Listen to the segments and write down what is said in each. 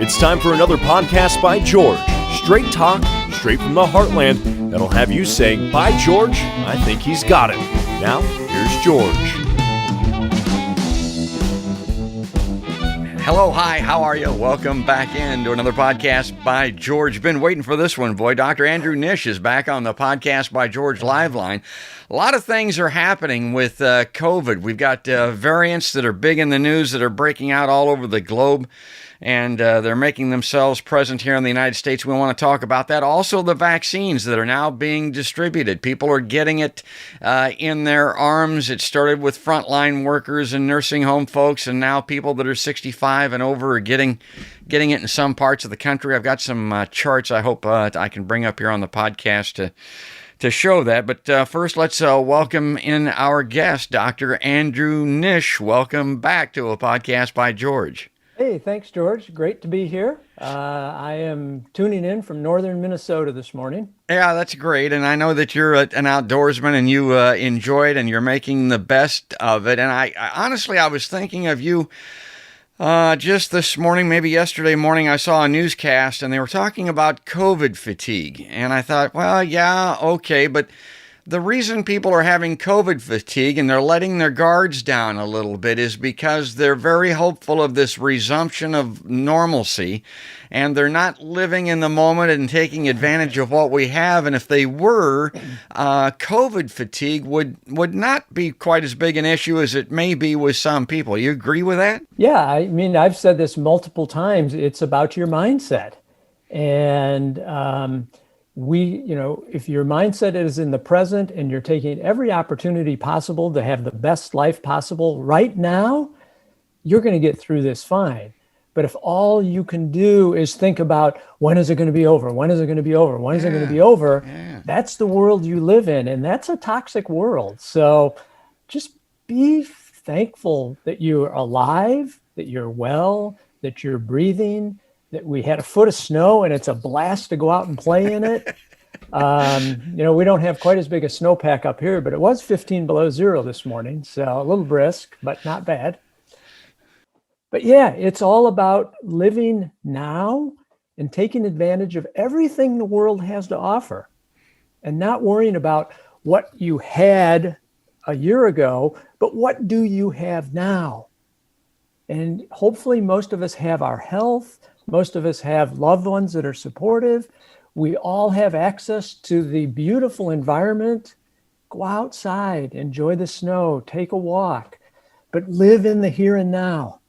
It's time for another podcast by George. Straight talk, straight from the heartland, that'll have you saying, "By George, I think he's got it." Now, here's George. Hello, hi, how are you? Welcome back into another podcast by George. Been waiting for this one, boy. Dr. Andrew Nish is back on the podcast by George live line. A lot of things are happening with COVID. We've got variants that are big in the news that are breaking out all over the globe, and they're making themselves present here in the United States. We want to talk about that. Also, the vaccines that are now being distributed. People are getting it in their arms. It started with frontline workers and nursing home folks, and now people that are 65 and over are getting it in some parts of the country. I've got some charts I hope I can bring up here on the podcast to show that. But first, let's welcome in our guest, Dr. Andrew Nish. Welcome back to a podcast by George. Hey, thanks, George. Great to be here. I am tuning in from northern Minnesota this morning. Yeah, that's great. And I know that you're an outdoorsman and you enjoy it and you're making the best of it. And I honestly, I was thinking of you just this morning, maybe yesterday morning. I saw a newscast and they were talking about COVID fatigue. And I thought, well, yeah, okay, but the reason people are having COVID fatigue and they're letting their guards down a little bit is because they're very hopeful of this resumption of normalcy, and they're not living in the moment and taking advantage of what we have. And if they were, COVID fatigue would not be quite as big an issue as it may be with some people. You agree with that? Yeah, I mean, I've said this multiple times. It's about your mindset. And if your mindset is in the present and you're taking every opportunity possible to have the best life possible right now, you're going to get through this fine. But if all you can do is think about, when is it going to be over? When is it going to be over? When is it going to be over? That's the world you live in. And that's a toxic world. So just be thankful that you're alive, that you're well, that you're breathing, that we had a foot of snow and it's a blast to go out and play in it. We don't have quite as big a snowpack up here, but it was 15 below zero this morning. So a little brisk, but not bad. But yeah, it's all about living now and taking advantage of everything the world has to offer and not worrying about what you had a year ago, but what do you have now? And hopefully most of us have our health. Most of us have loved ones that are supportive. We all have access to the beautiful environment. Go outside, enjoy the snow, take a walk, but live in the here and now.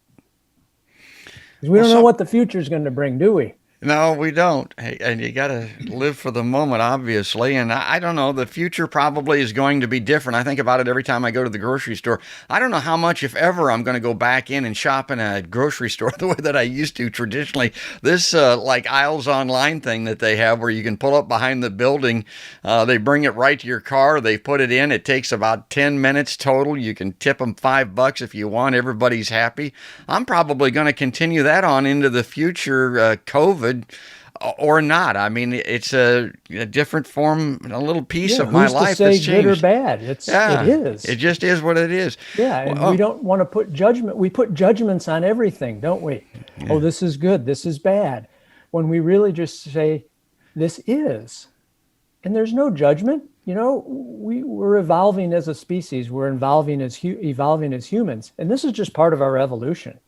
Because we don't know what the future is going to bring, do we? No, we don't. Hey, and you got to live for the moment, obviously. And I don't know, the future probably is going to be different. I think about it every time I go to the grocery store. I don't know how much, if ever, I'm going to go back in and shop in a grocery store the way that I used to traditionally. This like aisles online thing that they have where you can pull up behind the building. They bring it right to your car. They put it in. It takes about 10 minutes total. You can tip them $5 if you want. Everybody's happy. I'm probably going to continue that on into the future, COVID or not. I mean, it's a different form, a little piece of my life that's changed. Good or bad? It is. It just is what it is. Yeah, and we don't want to put judgment. We put judgments on everything, don't we? Yeah. Oh, this is good. This is bad. When we really just say, this is. And there's no judgment. We're evolving as a species. We're evolving as humans. And this is just part of our evolution.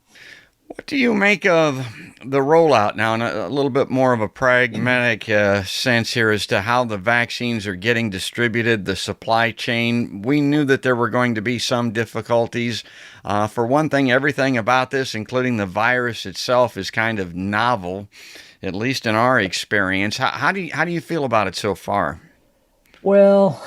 What do you make of the rollout now in a little bit more of a pragmatic sense here as to how the vaccines are getting distributed, the supply chain? We knew that there were going to be some difficulties. For one thing, everything about this, including the virus itself, is kind of novel, at least in our experience. How do you feel about it so far? Well,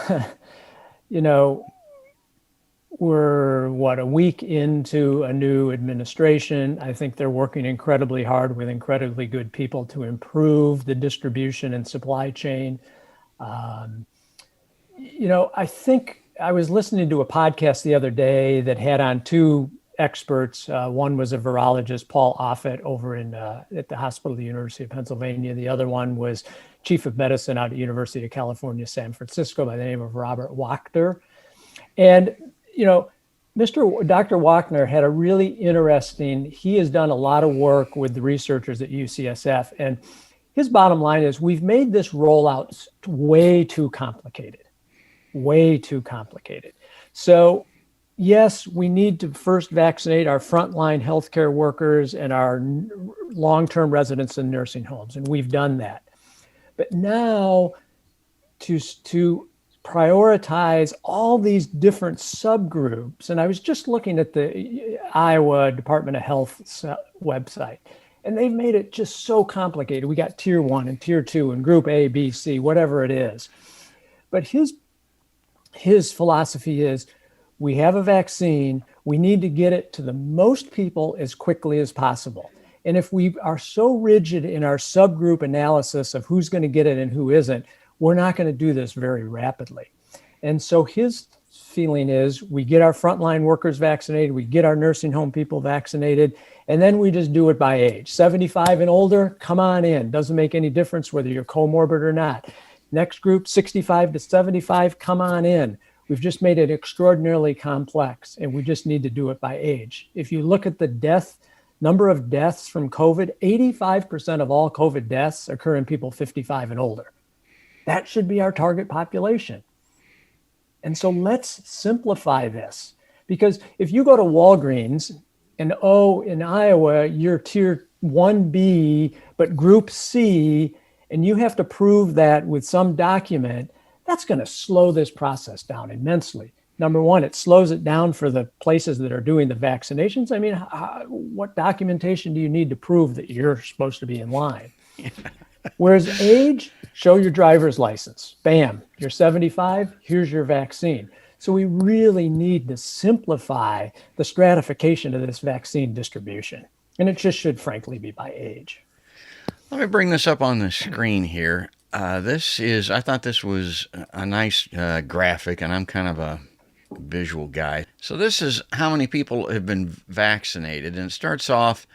we're, a week into a new administration. I think they're working incredibly hard with incredibly good people to improve the distribution and supply chain. I think I was listening to a podcast the other day that had on two experts. One was a virologist, Paul Offit, over at the hospital of the University of Pennsylvania. The other one was chief of medicine out at University of California, San Francisco, by the name of Robert Wachter. And Dr. Wachner had a really interesting, he has done a lot of work with the researchers at UCSF. And his bottom line is we've made this rollout way too complicated, way too complicated. So yes, we need to first vaccinate our frontline healthcare workers and our long-term residents in nursing homes. And we've done that. But now to prioritize all these different subgroups. And I was just looking at the Iowa Department of Health website, and they've made it just so complicated. We got tier 1 and tier 2 and group A, B, C, whatever it is. But his philosophy is we have a vaccine, we need to get it to the most people as quickly as possible. And if we are so rigid in our subgroup analysis of who's going to get it and who isn't, we're not going to do this very rapidly. And so his feeling is we get our frontline workers vaccinated, we get our nursing home people vaccinated, and then we just do it by age. 75 and older, come on in. Doesn't make any difference whether you're comorbid or not. Next group, 65 to 75, come on in. We've just made it extraordinarily complex, and we just need to do it by age. If you look at the number of deaths from COVID, 85% of all COVID deaths occur in people 55 and older. That should be our target population. And so let's simplify this, because if you go to Walgreens and, in Iowa, you're tier 1B, but group C, and you have to prove that with some document, that's going to slow this process down immensely. Number one, it slows it down for the places that are doing the vaccinations. I mean, what documentation do you need to prove that you're supposed to be in line? Whereas age, show your driver's license. Bam, you're 75, here's your vaccine. So we really need to simplify the stratification of this vaccine distribution. And it just should, frankly, be by age. Let me bring this up on the screen here. I thought this was a nice graphic, and I'm kind of a visual guy. So this is how many people have been vaccinated, and it starts off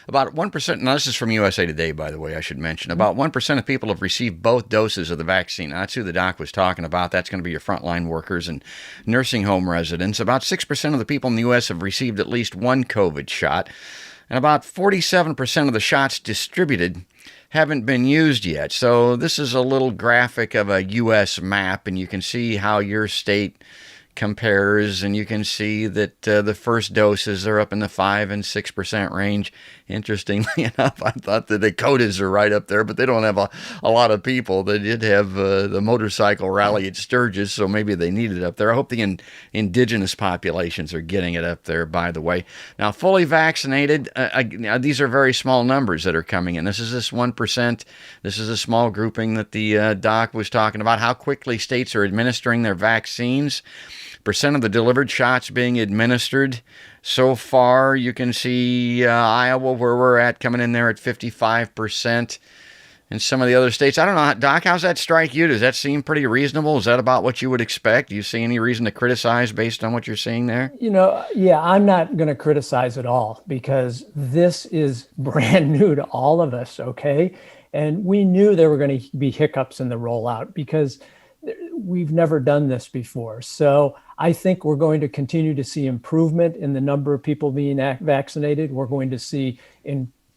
about 1%. Now, this is from USA Today, by the way, I should mention. About 1% of people have received both doses of the vaccine. Now, that's who the doc was talking about. That's going to be your frontline workers and nursing home residents. About 6% of the people in the U.S. have received at least one COVID shot, and about 47% of the shots distributed haven't been used yet. So this is a little graphic of a U.S. map, and you can see how your state compares, and you can see that the first doses are up in the 5 and 6% range. Interestingly enough, I thought the Dakotas are right up there, but they don't have a lot of people. They did have the motorcycle rally at Sturgis, so maybe they need it up there. I hope the indigenous populations are getting it up there, by the way. Now, fully vaccinated, these are very small numbers that are coming in. This is this 1%. This is a small grouping that the doc was talking about, how quickly states are administering their vaccines. Percent of the delivered shots being administered. So far, you can see Iowa, where we're at, coming in there at 55%. And some of the other states, I don't know, Doc, how's that strike you? Does that seem pretty reasonable? Is that about what you would expect? Do you see any reason to criticize based on what you're seeing there? Yeah, I'm not going to criticize at all, because this is brand new to all of us, okay? And we knew there were going to be hiccups in the rollout because we've never done this before. So I think we're going to continue to see improvement in the number of people being vaccinated. We're going to see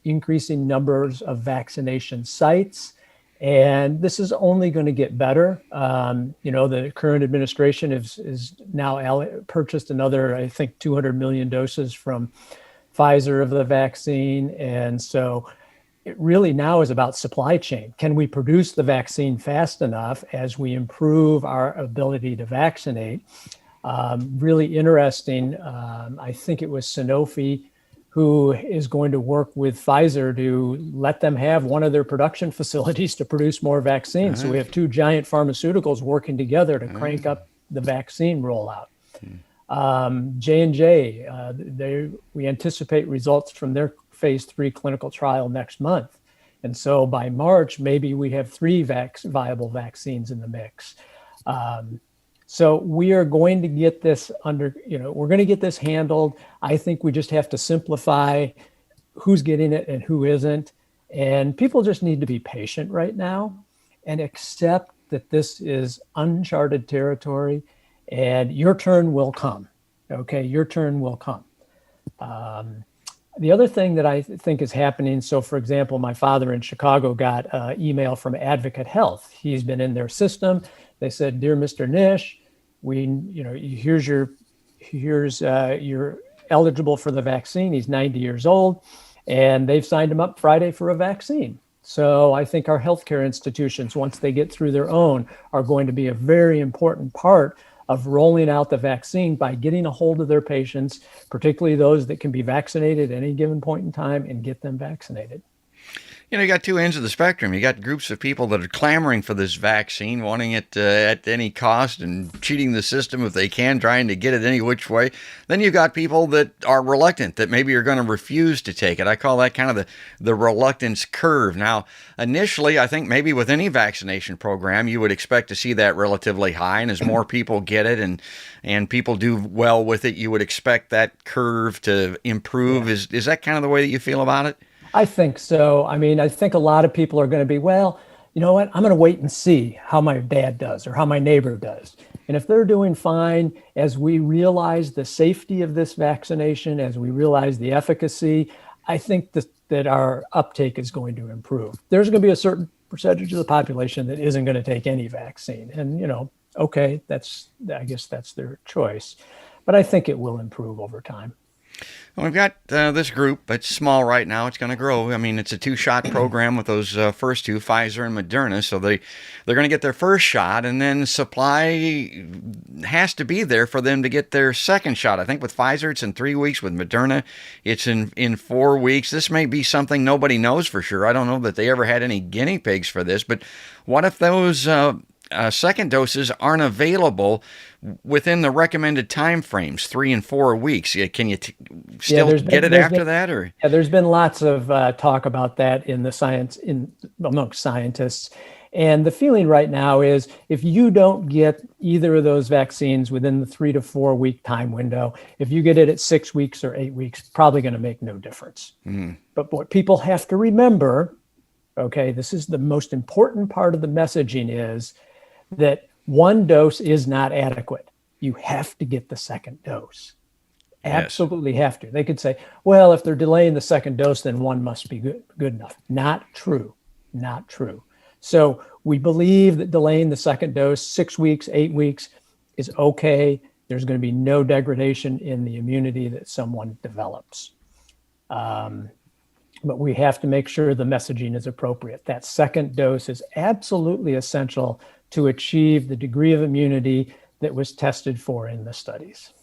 increasing numbers of vaccination sites. And this is only going to get better. The current administration is now purchased another, I think, 200 million doses from Pfizer of the vaccine. And so it really now is about supply chain. Can we produce the vaccine fast enough as we improve our ability to vaccinate? Really interesting. I think it was Sanofi who is going to work with Pfizer to let them have one of their production facilities to produce more vaccines. So we have two giant pharmaceuticals working together to crank up the vaccine rollout. J&J, we anticipate results from their phase 3 clinical trial next month. And so by March, maybe we have 3 viable vaccines in the mix. So we are going to get this we're going to get this handled. I think we just have to simplify who's getting it and who isn't. And people just need to be patient right now and accept that this is uncharted territory and your turn will come. Okay, your turn will come. The other thing that I think is happening, so for example, my father in Chicago got an email from Advocate Health. He's been in their system. They said, "Dear Mr. Nish, you're eligible for the vaccine." He's 90 years old, and they've signed him up Friday for a vaccine. So I think our healthcare institutions, once they get through their own, are going to be a very important part of rolling out the vaccine by getting a hold of their patients, particularly those that can be vaccinated at any given point in time, and get them vaccinated. You know, you got two ends of the spectrum. You got groups of people that are clamoring for this vaccine, wanting it at any cost and cheating the system if they can, trying to get it any which way. Then you got people that are reluctant, that maybe are going to refuse to take it. I call that kind of the reluctance curve. Now, initially, I think maybe with any vaccination program, you would expect to see that relatively high. And as more people get it and people do well with it, you would expect that curve to improve. Yeah. Is that kind of the way that you feel about it? I think so. I mean, I think a lot of people are going to be, well, you know what? I'm going to wait and see how my dad does or how my neighbor does. And if they're doing fine, as we realize the safety of this vaccination, as we realize the efficacy, I think that our uptake is going to improve. There's going to be a certain percentage of the population that isn't going to take any vaccine. And, okay, I guess that's their choice. But I think it will improve over time. We've got this group. It's small right now. It's going to grow. I mean, it's a 2-shot program with those first two, Pfizer and Moderna. So they're going to get their first shot, and then supply has to be there for them to get their second shot. I think with Pfizer, it's in 3 weeks. With Moderna, it's in 4 weeks. This may be something nobody knows for sure. I don't know that they ever had any guinea pigs for this, but what if those second doses aren't available within the recommended time frames, 3 and 4 weeks? Can you still get it after that? Or there's been lots of talk about that in the amongst scientists. And the feeling right now is if you don't get either of those vaccines within the 3 to 4 week time window, if you get it at 6 weeks or 8 weeks, probably going to make no difference. Mm. But what people have to remember, okay, this is the most important part of the messaging, is that one dose is not adequate. You have to get the second dose. Absolutely have to. They could say, well, if they're delaying the second dose, then one must be good enough. Not true. Not true. So we believe that delaying the second dose 6 weeks, 8 weeks is okay. There's going to be no degradation in the immunity that someone develops. But we have to make sure the messaging is appropriate. That second dose is absolutely essential to achieve the degree of immunity that was tested for in the studies.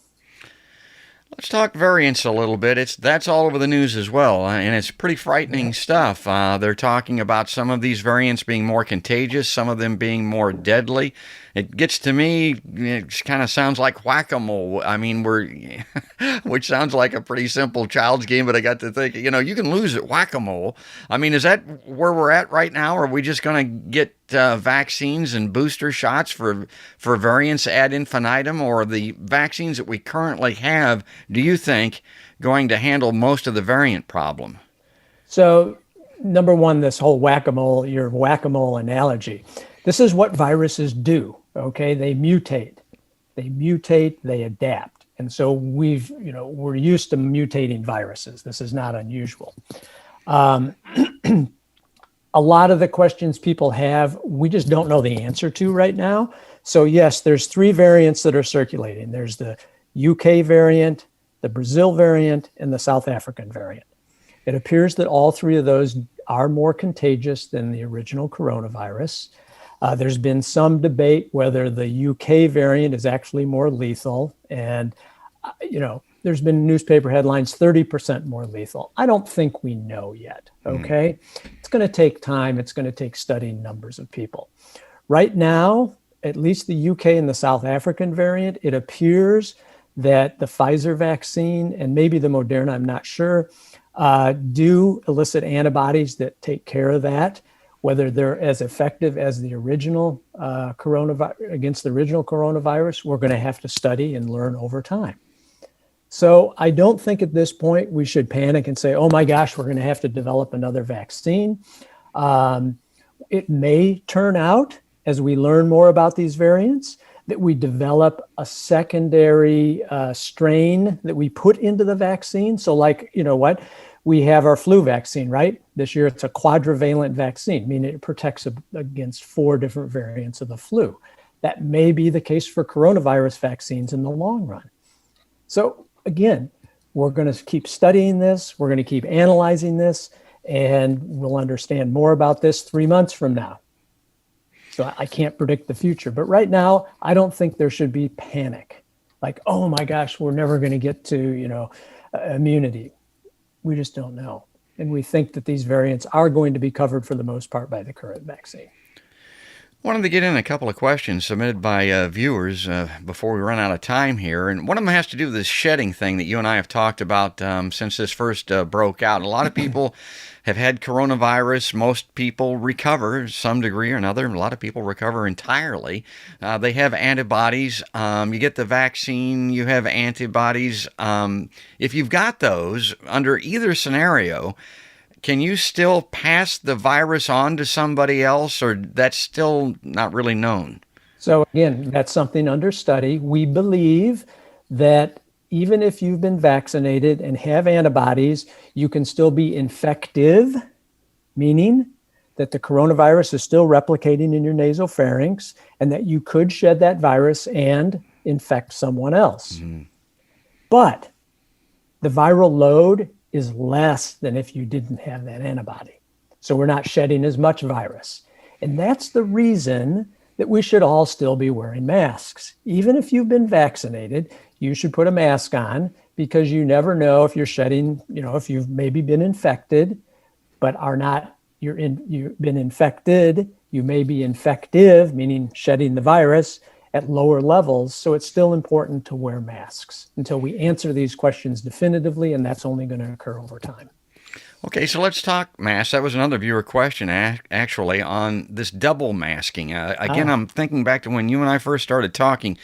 Let's talk variants a little bit. That's all over the news as well, and it's pretty frightening stuff. They're talking about some of these variants being more contagious, some of them being more deadly. It gets to me, it kind of sounds like whack-a-mole. I mean, which sounds like a pretty simple child's game, but I got to think, you can lose at whack-a-mole. I mean, is that where we're at right now? Are we just going to get vaccines and booster shots for variants ad infinitum, or the vaccines that we currently have, do you think, going to handle most of the variant problem? So, number one, this whole your whack-a-mole analogy. This is what viruses do, okay? They mutate, they adapt. And so we're used to mutating viruses. This is not unusual. A lot of the questions people have, we just don't know the answer to right now. So yes, there's 3 variants that are circulating. There's the UK variant, the Brazil variant, and the South African variant. It appears that all 3 of those are more contagious than the original coronavirus. There's been some debate whether the UK variant is actually more lethal. And, there's been newspaper headlines, 30% more lethal. I don't think we know yet, okay? It's going to take time. It's going to take studying numbers of people. Right now, at least the UK and the South African variant, it appears that the Pfizer vaccine and maybe the Moderna, I'm not sure, do elicit antibodies that take care of that. Whether they're as effective as the original against the original coronavirus, we're going to have to study and learn over time. So I don't think at this point we should panic and say, oh my gosh, we're going to have to develop another vaccine. It may turn out, as we learn more about these variants, that we develop a secondary strain that we put into the vaccine. So like, we have our flu vaccine, right? This year it's a quadrivalent vaccine, meaning it protects against 4 different variants of the flu. That may be the case for coronavirus vaccines in the long run. So again, we're going to keep studying this. We're going to keep analyzing this, and we'll understand more about this 3 months from now. So I can't predict the future, but right now, I don't think there should be panic. Like, oh my gosh, we're never going to get to, immunity. We just don't know. And we think that these variants are going to be covered for the most part by the current vaccine. Wanted to get in a couple of questions submitted by viewers before we run out of time here. And one of them has to do with this shedding thing that you and I have talked about since this first broke out. A lot of people have had coronavirus. Most people recover to some degree or another. A lot of people recover entirely. They have antibodies. You get the vaccine, you have antibodies. If you've got those, under either scenario, can you still pass the virus on to somebody else, or that's still not really known? So again, that's something under study. We believe that even if you've been vaccinated and have antibodies, you can still be infective, meaning that the coronavirus is still replicating in your nasopharynx and that you could shed that virus and infect someone else. Mm-hmm. But the viral load is less than if you didn't have that antibody. So we're not shedding as much virus. And that's the reason that we should all still be wearing masks. Even if you've been vaccinated, you should put a mask on, because you never know if you're shedding, if you've maybe been infected, but you've been infected, you may be infective, meaning shedding the virus at lower levels. So it's still important to wear masks until we answer these questions definitively, and that's only going to occur over time. Okay, so let's talk masks. That was another viewer question, actually, on this double masking. I'm thinking back to when you and I first started talking.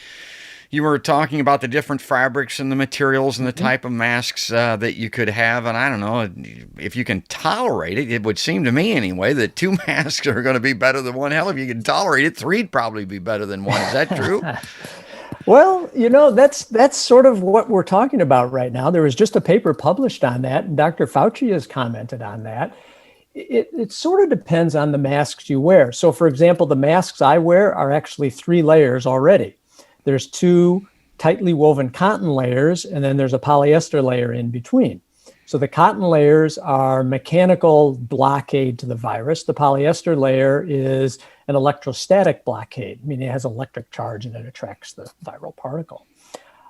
You were talking about the different fabrics and the materials and the type of masks that you could have. And I don't know if you can tolerate it. It would seem to me anyway that 2 masks are going to be better than one. Hell, if you can tolerate it, 3'd probably be better than 1. Is that true? Well, that's sort of what we're talking about right now. There was just a paper published on that, and Dr. Fauci has commented on that. It sort of depends on the masks you wear. So, for example, the masks I wear are actually 3 layers already. There's 2 tightly woven cotton layers, and then there's a polyester layer in between. So the cotton layers are mechanical blockade to the virus. The polyester layer is an electrostatic blockade, meaning it has electric charge and it attracts the viral particle.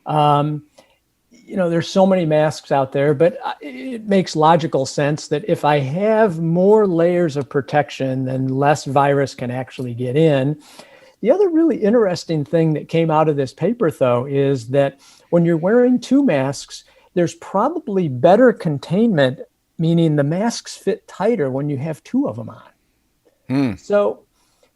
There's so many masks out there, but it makes logical sense that if I have more layers of protection, then less virus can actually get in. The other really interesting thing that came out of this paper, though, is that when you're wearing 2 masks, there's probably better containment, meaning the masks fit tighter when you have 2 of them on. So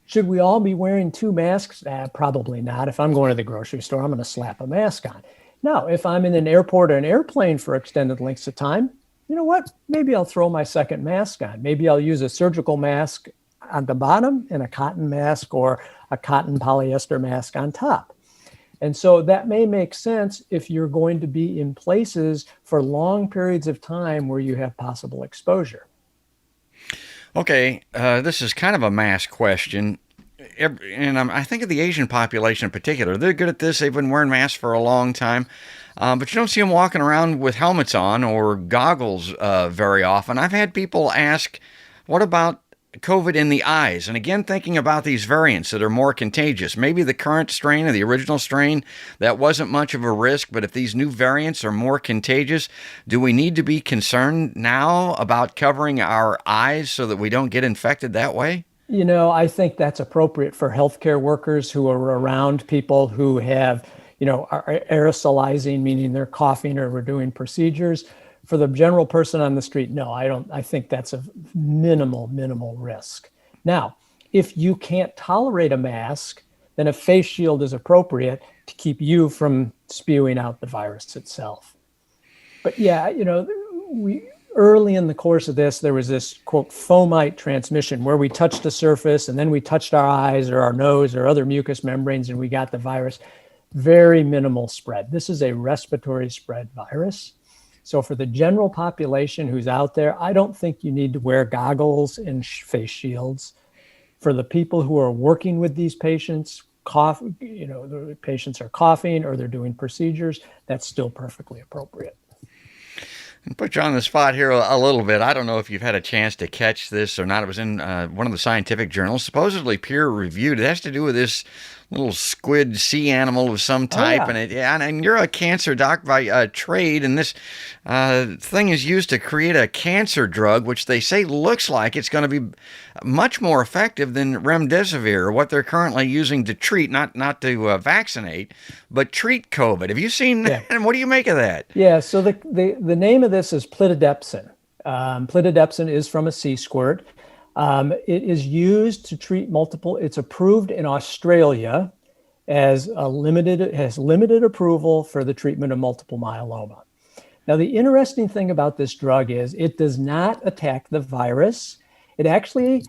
should we all be wearing 2 masks? Probably not. If I'm going to the grocery store, I'm going to slap a mask on. Now, if I'm in an airport or an airplane for extended lengths of time, you know what? Maybe I'll throw my second mask on. Maybe I'll use a surgical mask on the bottom and a cotton mask or a cotton polyester mask on top. And so that may make sense if you're going to be in places for long periods of time where you have possible exposure. Okay, this is kind of a mass question. And I think of the Asian population in particular. They're good at this. They've been wearing masks for a long time. But you don't see them walking around with helmets on or goggles very often. I've had people ask, what about COVID in the eyes? And again, thinking about these variants that are more contagious, maybe the current strain or the original strain, that wasn't much of a risk, but if these new variants are more contagious, do we need to be concerned now about covering our eyes so that we don't get infected that way? I think that's appropriate for healthcare workers who are around people who have, are aerosolizing, meaning they're coughing or we're doing procedures. For the general person on the street, no, I don't. I think that's a minimal risk. Now, if you can't tolerate a mask, then a face shield is appropriate to keep you from spewing out the virus itself. But yeah, early in the course of this, there was this, quote, fomite transmission where we touched the surface and then we touched our eyes or our nose or other mucous membranes and we got the virus. Very minimal spread. This is a respiratory spread virus. So for the general population who's out there, I don't think you need to wear goggles and face shields. For the people who are working with these patients, the patients are coughing or they're doing procedures, that's still perfectly appropriate. And put you on the spot here a little bit. I don't know if you've had a chance to catch this or not. It was in one of the scientific journals, supposedly peer-reviewed. It has to do with this little squid sea animal of some type. Oh, yeah. And you're a cancer doc by trade, and this thing is used to create a cancer drug, which they say looks like it's going to be much more effective than remdesivir, what they're currently using to treat, not to vaccinate, but treat COVID. Have you seen that? And what do you make of that? Yeah, so the name of this is plitidepsin. Plitidepsin is from a sea squirt. It is used to treat it's approved in Australia has limited approval for the treatment of multiple myeloma. Now, the interesting thing about this drug is it does not attack the virus. It actually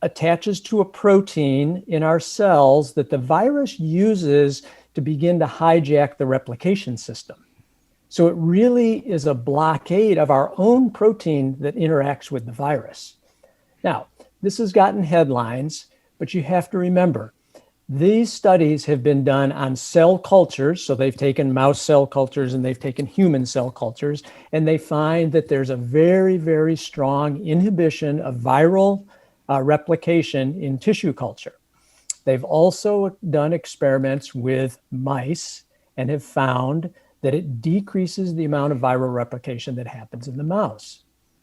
attaches to a protein in our cells that the virus uses to begin to hijack the replication system. So it really is a blockade of our own protein that interacts with the virus. Now, this has gotten headlines, but you have to remember, these studies have been done on cell cultures. So they've taken mouse cell cultures and they've taken human cell cultures, and they find that there's a very, very strong inhibition of viral replication in tissue culture. They've also done experiments with mice and have found that it decreases the amount of viral replication that happens in the mouse.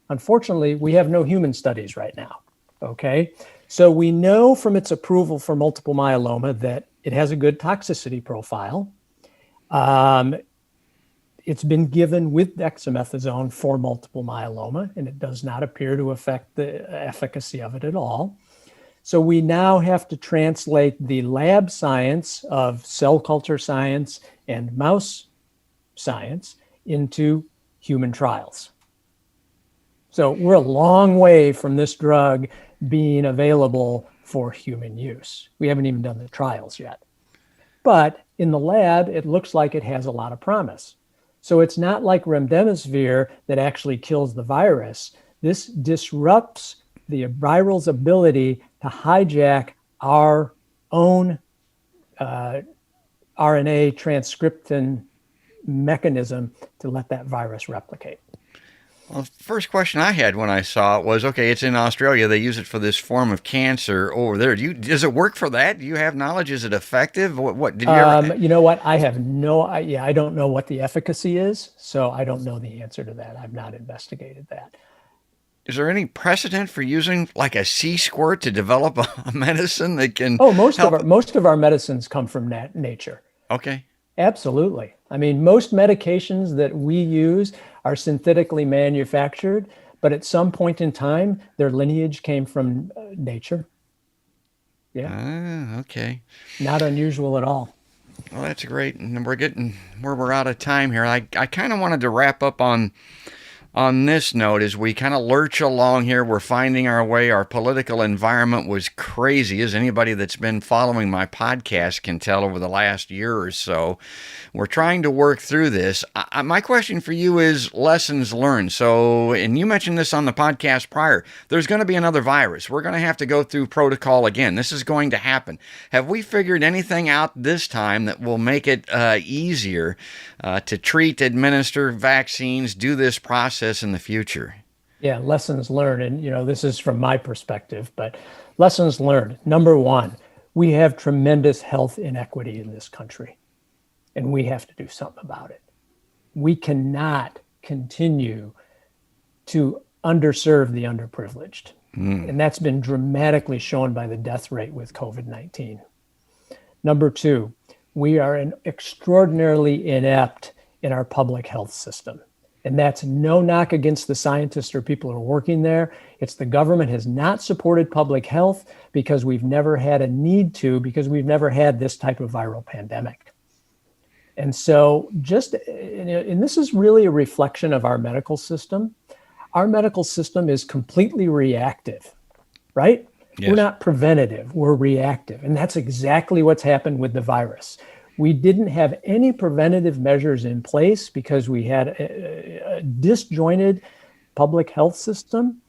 Unfortunately, we have no human studies right now, okay? So we know from its approval for multiple myeloma that it has a good toxicity profile. It's been given with dexamethasone for multiple myeloma, and it does not appear to affect the efficacy of it at all. So we now have to translate the lab science of cell culture science and mouse science into human trials. So we're a long way from this drug being available for human use. We haven't even done the trials yet. But in the lab, it looks like it has a lot of promise. So it's not like remdesivir that actually kills the virus. This disrupts the viral's ability to hijack our own RNA transcription mechanism to let that virus replicate. Well, the first question I had when I saw it was, okay, it's in Australia. They use it for this form of cancer over there. Does it work for that? Do you have knowledge? Is it effective? What did you ever? You know what? I don't know what the efficacy is, so I don't know the answer to that. I've not investigated that. Is there any precedent for using like a sea squirt to develop a medicine that can? Oh, most of our medicines come from nature. Okay. Absolutely. I mean, most medications that we use are synthetically manufactured, but at some point in time, their lineage came from nature. Yeah. Okay. Not unusual at all. Well, that's great. And we're getting where we're out of time here. I kind of wanted to wrap up on this note as we kind of lurch along here. We're finding our way. Our political environment was crazy, as anybody that's been following my podcast can tell over the last year or so. We're trying to work through this. My question for you is lessons learned. So, and you mentioned this on the podcast prior, there's going to be another virus. We're going to have to go through protocol again. This is going to happen. Have we figured anything out this time that will make it easier to treat, administer vaccines, do this process in the future? Yeah, lessons learned. And, this is from my perspective, but lessons learned. Number one, we have tremendous health inequity in this country, and we have to do something about it. We cannot continue to underserve the underprivileged. And that's been dramatically shown by the death rate with COVID-19. Number two, we are extraordinarily inept in our public health system. And that's no knock against the scientists or people who are working there. It's the government has not supported public health because we've never had a need to, because we've never had this type of viral pandemic. And so and this is really a reflection of our medical system. our medical system is completely reactive, right? Yes. We're not preventative, we're reactive. And that's exactly what's happened with the virus. We didn't have any preventative measures in place because we had a disjointed public health system.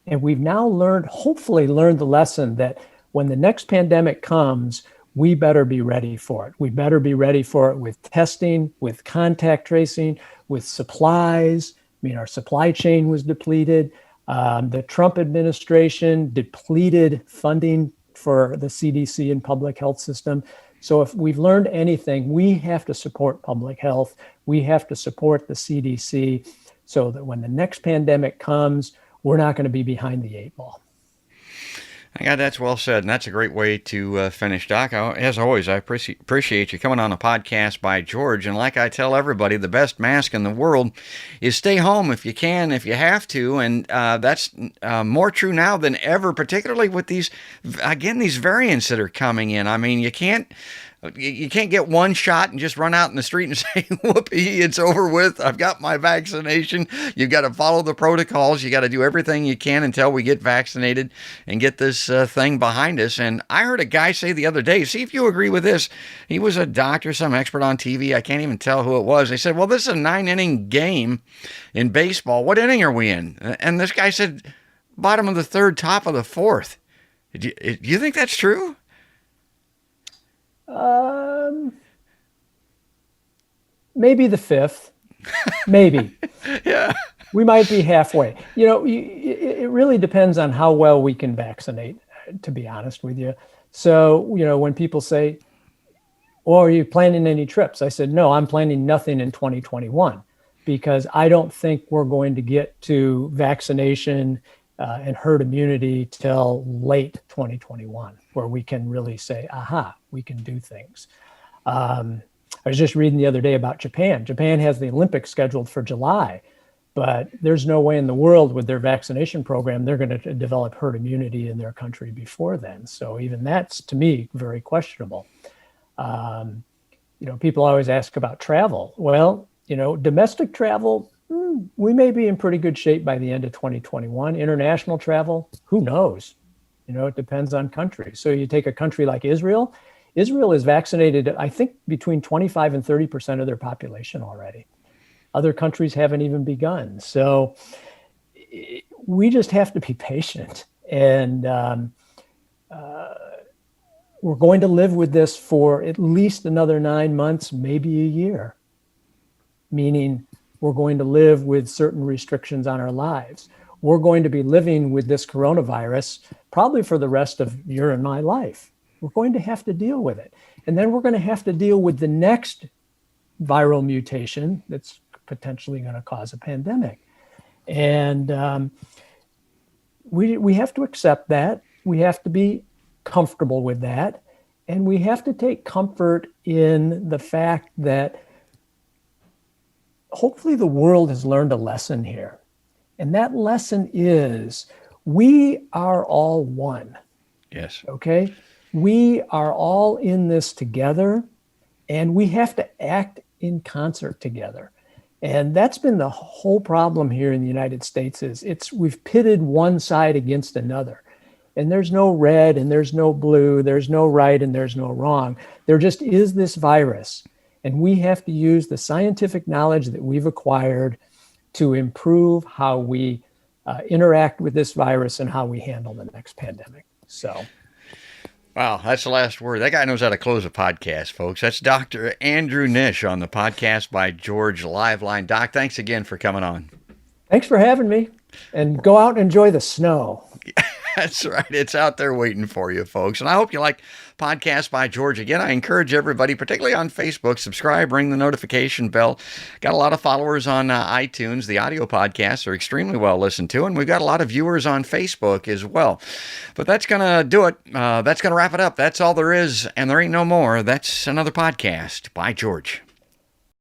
And we've now hopefully learned the lesson that when the next pandemic comes, we better be ready for it. We better be ready for it with testing, with contact tracing, with supplies. I mean, our supply chain was depleted. The Trump administration depleted funding for the CDC and public health system. So if we've learned anything, we have to support public health. We have to support the CDC so that when the next pandemic comes, we're not going to be behind the 8 ball. Yeah, that's well said, and that's a great way to finish, Doc. As always, I appreciate you coming on a podcast by George, and like I tell everybody, the best mask in the world is stay home if you can, if you have to, and that's more true now than ever, particularly with these variants that are coming in. I mean, you can't get one shot and just run out in the street and say, whoopee, it's over with. I've got my vaccination. You've got to follow the protocols. You got to do everything you can until we get vaccinated and get this thing behind us. And I heard a guy say the other day, see if you agree with this. He was a doctor, some expert on TV. I can't even tell who it was. They said, well, this is a 9-inning game in baseball. What inning are we in? And this guy said, bottom of the third, top of the fourth. Do you think that's true? Maybe the fifth, maybe. Yeah. We might be halfway. You know, it really depends on how well we can vaccinate, to be honest with you. So, you know, when people say, well, are you planning any trips? I said, no, I'm planning nothing in 2021 because I don't think we're going to get to vaccination and herd immunity till late 2021, where we can really say, aha, we can do things. I was just reading the other day about Japan. Japan has the Olympics scheduled for July, but there's no way in the world with their vaccination program, they're going to develop herd immunity in their country before then. So even that's, to me, very questionable. You know, people always ask about travel. Well, you know, domestic travel, we may be in pretty good shape by the end of 2021. International travel, who knows? You know, it depends on countries. So you take a country like Israel. Israel is vaccinated, I think, between 25 and 30% of their population already. Other countries haven't even begun. So we just have to be patient. And we're going to live with this for at least another 9 months, maybe a year, meaning we're going to live with certain restrictions on our lives. We're going to be living with this coronavirus probably for the rest of your and my life. We're going to have to deal with it. And then we're going to have to deal with the next viral mutation that's potentially going to cause a pandemic. And we have to accept that. We have to be comfortable with that. And we have to take comfort in the fact that hopefully the world has learned a lesson here. And that lesson is we are all one. Yes. Okay? We are all in this together, and we have to act in concert together. And that's been the whole problem here in the United States is we've pitted one side against another. And there's no red and there's no blue, there's no right and there's no wrong. There just is this virus. And we have to use the scientific knowledge that we've acquired to improve how we interact with this virus and how we handle the next pandemic. So. Wow, that's the last word. That guy knows how to close a podcast, folks. That's Dr. Andrew Nish on the podcast by George Liveline. Doc, thanks again for coming on. Thanks for having me. And go out and enjoy the snow. That's right. It's out there waiting for you, folks. And I hope you like Podcast by George. Again, I encourage everybody, particularly on Facebook, subscribe, ring the notification bell. Got a lot of followers on iTunes. The audio podcasts are extremely well listened to, and we've got a lot of viewers on Facebook as well. But that's going to do it. That's going to wrap it up. That's all there is, and there ain't no more. That's another podcast by George.